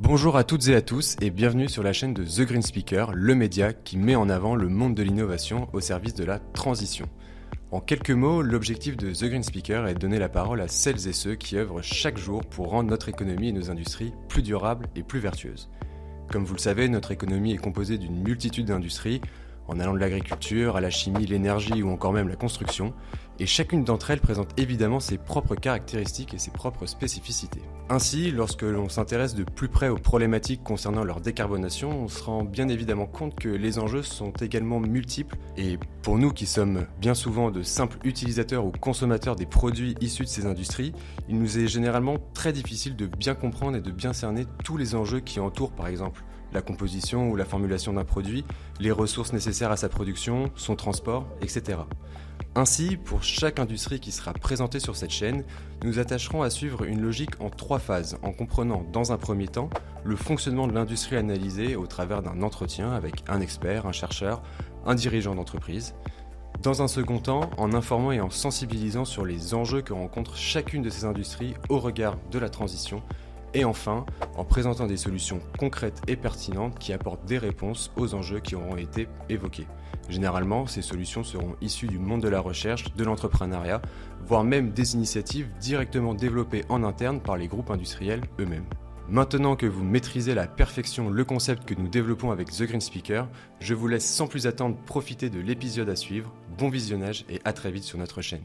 Bonjour à toutes et à tous et bienvenue sur la chaîne de The Green Speaker, le média qui met en avant le monde de l'innovation au service de la transition. En quelques mots, l'objectif de The Green Speaker est de donner la parole à celles et ceux qui œuvrent chaque jour pour rendre notre économie et nos industries plus durables et plus vertueuses. Comme vous le savez, notre économie est composée d'une multitude d'industries, en allant de l'agriculture à la chimie, l'énergie ou encore même la construction, et chacune d'entre elles présente évidemment ses propres caractéristiques et ses propres spécificités. Ainsi, lorsque l'on s'intéresse de plus près aux problématiques concernant leur décarbonation, on se rend bien évidemment compte que les enjeux sont également multiples, et pour nous qui sommes bien souvent de simples utilisateurs ou consommateurs des produits issus de ces industries, il nous est généralement très difficile de bien comprendre et de bien cerner tous les enjeux qui entourent par exemple la composition ou la formulation d'un produit, les ressources nécessaires à sa production, son transport, etc. Ainsi, pour chaque industrie qui sera présentée sur cette chaîne, nous attacherons à suivre une logique en 3 phases, en comprenant dans un premier temps le fonctionnement de l'industrie analysée au travers d'un entretien avec un expert, un chercheur, un dirigeant d'entreprise. Dans un second temps, en informant et en sensibilisant sur les enjeux que rencontre chacune de ces industries au regard de la transition. Et enfin, en présentant des solutions concrètes et pertinentes qui apportent des réponses aux enjeux qui auront été évoqués. Généralement, ces solutions seront issues du monde de la recherche, de l'entrepreneuriat, voire même des initiatives directement développées en interne par les groupes industriels eux-mêmes. Maintenant que vous maîtrisez à la perfection le concept que nous développons avec The Green Speaker, je vous laisse sans plus attendre profiter de l'épisode à suivre. Bon visionnage et à très vite sur notre chaîne.